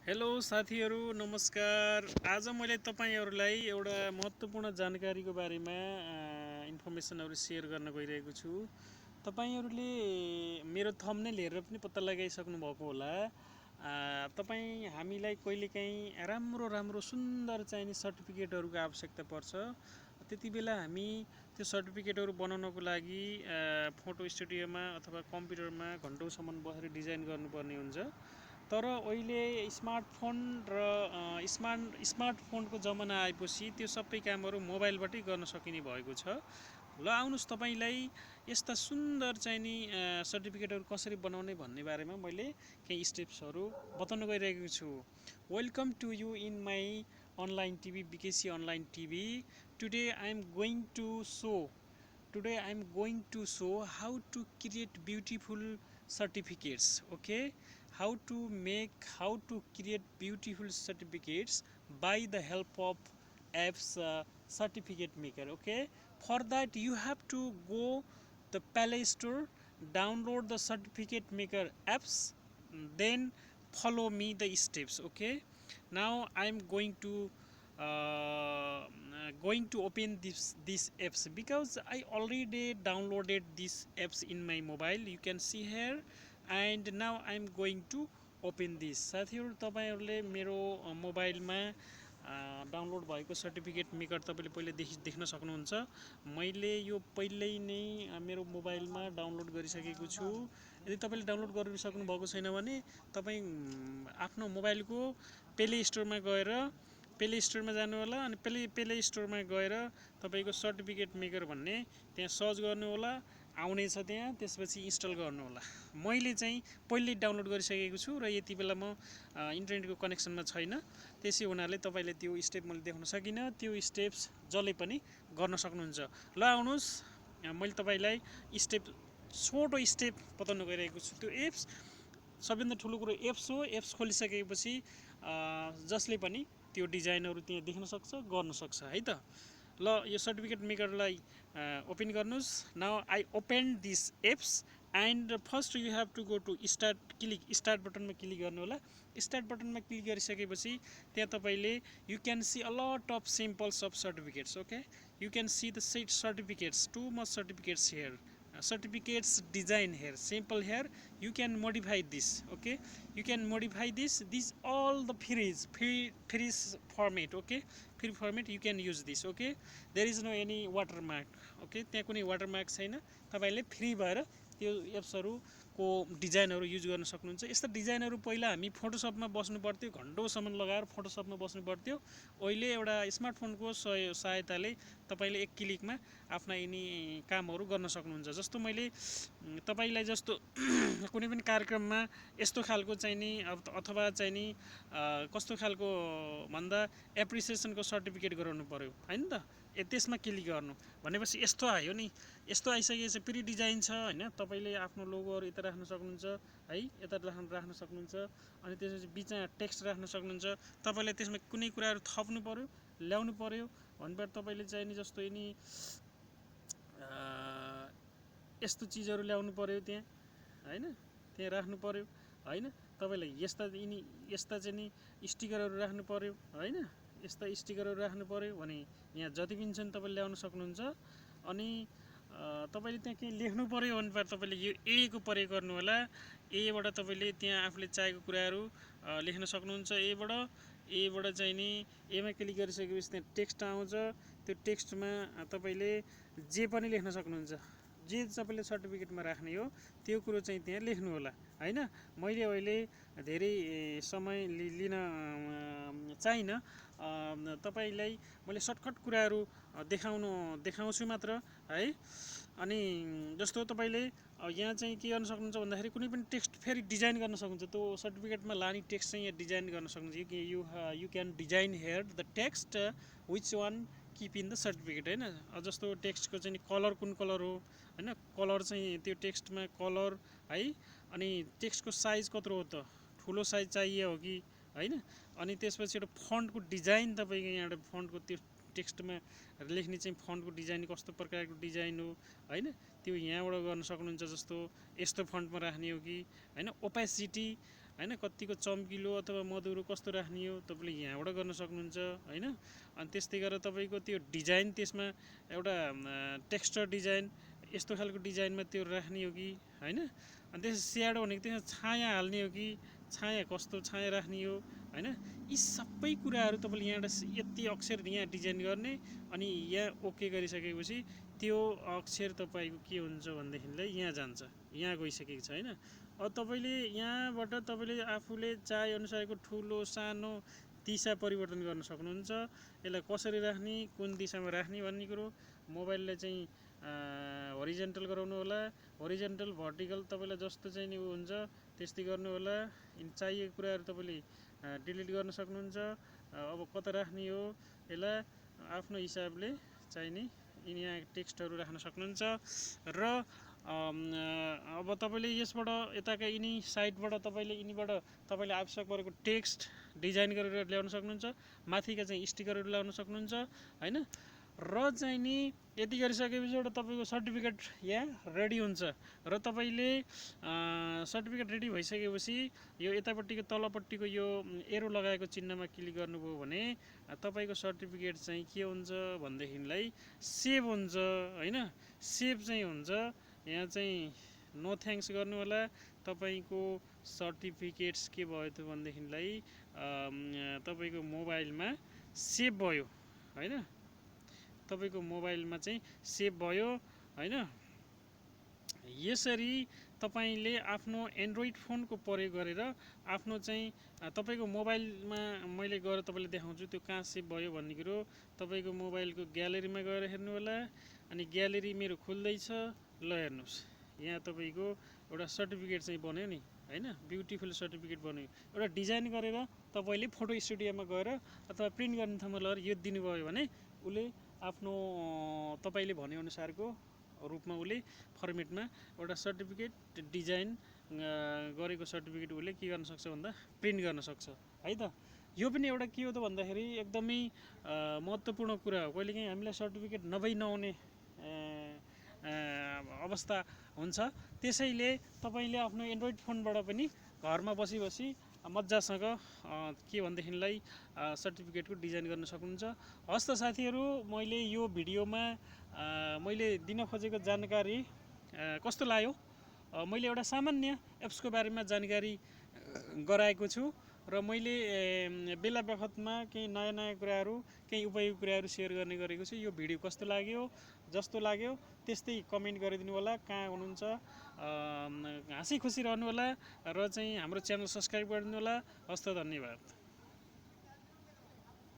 Hello साथीहरू नमस्कार। आज मैले तपाईहरुलाई एउटा महत्त्वपूर्ण जानकारीको बारेमा इन्फर्मेसनहरु शेयर गर्न गइरहेको छु। तपाईहरुले मेरो थम्बनेल हेरेर पनि पत्ता लगाइसक्नु भएको होला। हामीलाई कहिलेकाहीँ राम्रो सुन्दर चाहिने सर्टिफिकेटहरुको आवश्यकता पर्छ। त्यतिबेला हामी त्यो सर्टिफिकेटहरु बनाउनको लागि फोटो स्टुडियोमा अथवा कम्प्युटरमा घण्टौसम्म बसेर डिजाइन गर्नुपर्ने हुन्छ। तर अहिले स्मार्टफोन र स्मार्टफोनको जमाना आएपछि त्यो सबै कामहरु मोबाइलबाटै गर्न सकिने भएको छ। ल आउनुस् तपाईलाई यस्ता सुन्दर चाहिने सर्टिफिकेटहरु कसरी बनाउने भन्ने बारेमा मैले केही स्टेप्सहरु बताउन गइरहेको छु। Welcome to you in my online TV B K C online TV. Today I am going to show how to create beautiful certificates. Okay, how to create beautiful certificates by the help of apps certificate maker. Okay, for that you have to go the Play Store, download the certificate maker apps, then follow me the steps. Okay, now I am going to open these apps because I already downloaded these apps in my mobile. You can see here, and now I am going to open this. साथीहरु तपाईहरुले मेरो मोबाइलमा download भएको certificate maker तपाईले पहिले देख्न सक्नुहुन्छ। मैले यो पहिल्यै नै मेरो मोबाइलमा डाउनलोड गरिसकेको छु। यदि तपाईले डाउनलोड गरिसक्नु भएको छैन भने तपाई आफ्नो मोबाइलको प्ले स्टोरमा गएर प्ले स्टोरमा जानु होला अनि प्ले स्टोरमा गएर तपाईको सर्टिफिकेट मेकर भन्ने त्यहाँ सर्च गर्नु होला, आउनेछ त्यहाँ। त्यसपछि इन्स्टल गर्नु होला। मैले चाहिँ पहिले डाउनलोड गरिसकेको छु र यति बेला म इन्टरनेटको कनेक्सनमा छैन। त्यसै हुनाले तपाईले त्यो स्टेप मैले देखाउन सकिन। त्यो स्टेप्स जसले पनि गर्न सक्नुहुन्छ। ल आउनुस् मैले तपाईलाई छोटो स्टेप बताउन गइरहेको छु। त्यो एप्स सबैभन्दा ठुलो कुरो एप्स हो। एप्स खोलिसकेपछि जसले पनि त्यो डिजाइनहरु त्यहाँ देख्न सक्छ, गर्न सक्छ है त। ल यो सर्टिफिकेट मेकरलाई ओपन गर्नुस्। Now I open this apps and first you have to go to start बटनमा क्लिक गर्नु होला। स्टार्ट बटनमा क्लिक गरिसकेपछि त्यहाँ तपाईले you can see a lot of samples of certificates. Okay, you can see the certificates, too much certificates here. Certificates design here, simple here. You can modify this. Okay, you can modify this all the free format. Okay, free format you can use this. Okay, there is no any watermark. Okay, त्यहाँ कुनै watermark छैन। तपाईले free भएर त्यो एप्सहरु को डिजाइनहरु use गर्न सक्नुहुन्छ। यस्ता डिजाइनहरु पहिला हामी फोटोशपमा बस्नु पर्थ्यो, घण्टौसम्म लगाएर फोटोशपमा बस्नु पर्थ्यो। अहिले एउटा स्मार्टफोनको सहायताले तपाईले एक क्लिकमा आफ्ना यिनी कामहरु गर्न सक्नुहुन्छ। जस्तो मैले तपाईलाई जस्तो कुनै पनि कार्यक्रममा यस्तो खालको चाहिने अथवा चाहिने कस्तो खालको भन्दा एप्रिसिएसनको सर्टिफिकेट गराउनु पर्यो हैन त। त्यसमा क्लिक गर्नु भनेपछि यस्तो आयो नि। यस्तो आइसकेपछि प्री डिजाइन छ हैन। तपाईले आफ्नो लोगोहरु यता राख्न सक्नुहुन्छ है, यता राख्न सक्नुहुन्छ। अनि त्यसपछि बीचमा टेक्स्ट राख्न सक्नुहुन्छ। तपाईले त्यसमा कुनै कुराहरु थप्नु पर्यो, ल्याउनु पर्यो भनेपछि तपाईले चाहिने जस्तो यिनी यस्तो चीजहरु ल्याउनु पर्यो त्यहाँ हैन, त्यहाँ राख्नु पर्यो हैन। तपाईलाई यस्ता चाहिँ नि स्टिकरहरु राख्नु पर्यो हैन। यस्ता स्टिकरहरु राख्नु पर्यो भने यहाँ जति पनि छन् तपाईले ल्याउन सक्नुहुन्छ। अनि तपाईले त्यहाँ के लेख्नु पर्यो भने तपाईले यो ए को प्रयोग गर्नु होला। ए बाट तपाईले त्यहाँ आफूले चाहेको कुराहरु लेख्न सक्नुहुन्छ। ए बाट चाहिँ नि ए मा क्लिक गरिसकेपछि त्यहाँ टेक्स्ट आउँछ। त्यो टेक्स्टमा तपाईले जे पनि लेख्न सक्नुहुन्छ। जे तपाईले सर्टिफिकेटमा राख्ने हो त्यो कुरो चाहिँ त्यहाँ लेख्नु होला हैन। मैले अहिले धेरै समय लिन चाहिन। तपाईलाई मैले सर्टकट कुराहरु देखाउँछु मात्र है। अनि जस्तो तपाईले यहाँ चाहिँ के गर्न सक्नुहुन्छ भन्दाखेरि कुनै पनि टेक्स्ट फेरि डिजाइन गर्न सक्नुहुन्छ। त्यो सर्टिफिकेटमा लाने टेक्स्ट चाहिँ यहाँ डिजाइन गर्न सक्नुहुन्छ। You can design here the text which one keep in the certificate हैन। जस्तो टेक्स्टको चाहिँ कलर कुन कलर हो हैन, कलर चाहिँ त्यो टेक्स्टमा कलर है। अनि टेक्स्टको साइज कत्रो हो त, ठुलो साइज चाहियो हो कि हैन। अनि त्यसपछि एउटा फन्टको डिजाइन तपाईको यहाँ एउटा फन्टको त्यो टेक्स्टमा लेख्ने चाहिँ फन्टको डिजाइन कस्तो प्रकारको डिजाइन हो हैन, त्यो यहाँबाट गर्न सक्नुहुन्छ। जस्तो यस्तो फन्टमा राख्ने हो कि हैन, ओपेसिटी हैन, कतिको चम्किलो अथवा मधुरो कस्तो राख्ने हो तपाईँले यहाँबाट गर्न सक्नुहुन्छ हैन। अनि त्यस्तै गरेर तपाईँको त्यो डिजाइन त्यसमा एउटा टेक्स्चर डिजाइन यस्तो खालको डिजाइनमा त्यो राख्ने हो कि हैन। अनि त्यस स्याडो भनेको त्यसमा छाया हाल्ने हो कि छाया कस्तो छाया राख्ने हो हैन। यी सबै कुराहरू तपाईँले यहाँबाट यति अक्षर यहाँ डिजाइन गर्ने अनि यहाँ ओके गरिसकेपछि त्यो अक्षर तपाईँको के हुन्छ भनेदेखिलाई यहाँ जान्छ, यहाँ गइसकेको छ हैन। अब तपाईँले यहाँबाट तपाईँले आफूले चाहे अनुसारको ठुलो सानो दिशा परिवर्तन गर्न सक्नुहुन्छ। यसलाई कसरी राख्ने, कुन दिशामा राख्ने भन्ने कुरो, मोबाइललाई चाहिँ होरिजेन्टल गराउनु होला, होरिजेन्टल भर्टिकल तपाईँलाई जस्तो चाहिँ नि हुन्छ त्यस्तै गर्नु होला। चाहिएको कुराहरू तपाईँले डिलिट गर्न सक्नुहुन्छ। अब कता राख्ने हो यसलाई आफ्नो हिसाबले चाहिने यहाँ टेक्स्टहरू राख्न सक्नुहुन्छ। र अब तपाईँले यसबाट यताका यिनी साइडबाट तपाईँले यिनीबाट तपाईँले आवश्यक परेको टेक्स्ट डिजाइन गरेर ल्याउन सक्नुहुन्छ। माथिका चाहिँ स्टिकरहरू ल्याउन सक्नुहुन्छ हैन। र चाहिँ नि यति गरिसकेपछि एउटा तपाईँको सर्टिफिकेट यहाँ रेडी हुन्छ। र तपाईँले सर्टिफिकेट रेडी भइसकेपछि यो यतापट्टिको तलपट्टिको यो एरो लगाएको चिन्हमा क्लिक गर्नुभयो भने तपाईँको सर्टिफिकेट चाहिँ के हुन्छ भनेदेखिलाई सेभ हुन्छ हैन। सेभ चाहिँ हुन्छ। यहाँ चाहिँ नो थ्याङ्क्स गर्नु होला। तपाईँको सर्टिफिकेट्स के भयो त भनेदेखिलाई तपाईँको मोबाइलमा सेभ भयो हैन। तपाईँको मोबाइलमा चाहिँ सेभ भयो हैन। यसरी तपाईँले आफ्नो एन्ड्रोइड फोनको प्रयोग गरेर आफ्नो चाहिँ तपाईँको मोबाइलमा मैले गएर तपाईँले देखाउँछु त्यो कहाँ सेभ भयो भन्ने कुरो। तपाईँको मोबाइलको ग्यालेरीमा गएर हेर्नु होला। अनि ग्यालेरी मेरो खुल्दैछ, ल हेर्नुहोस् यहाँ तपाईँको एउटा सर्टिफिकेट चाहिँ बन्यो नि हैन। ब्युटिफुल सर्टिफिकेट बन्यो। एउटा डिजाइन गरेर तपाईँले फोटो स्टुडियोमा गएर अथवा प्रिन्ट गर्ने ठाउँमा लगेर यो दिनुभयो भने उसले आफ्नो तपाईँले भनेअनुसारको रूपमा उसले फर्मेटमा एउटा सर्टिफिकेट डिजाइन गरेको सर्टिफिकेट उसले के गर्न सक्छ भन्दा प्रिन्ट गर्न सक्छ है त। यो पनि एउटा के हो त भन्दाखेरि एकदमै महत्त्वपूर्ण कुरा हो। कहिलेकाहीँ हामीलाई सर्टिफिकेट नहुने अवस्था हुन्छ। त्यसैले तपाईँले आफ्नो एन्ड्रोइड फोनबाट पनि घरमा बसी मजासँग के भनेदेखिलाई सर्टिफिकेटको डिजाइन गर्न सक्नुहुन्छ। हस् त साथीहरू, मैले यो भिडियोमा मैले दिन खोजेको जानकारी कस्तो लाग्यो? मैले एउटा सामान्य एप्सको बारेमा जानकारी गराएको छु र मैले बेला बखतमा केही नयाँ कुराहरू, केही उपयोगी कुराहरू सेयर गर्ने गरेको छु। यो भिडियो कस्तो लाग्यो? जस्तो लाग्यो त्यस्तै कमेन्ट गरिदिनु होला। कहाँ हुनुहुन्छ हाँसी खुसी रहनु होला र चाहिँ हाम्रो च्यानल सब्सक्राइब गरिदिनु होला। हस्त, धन्यवाद।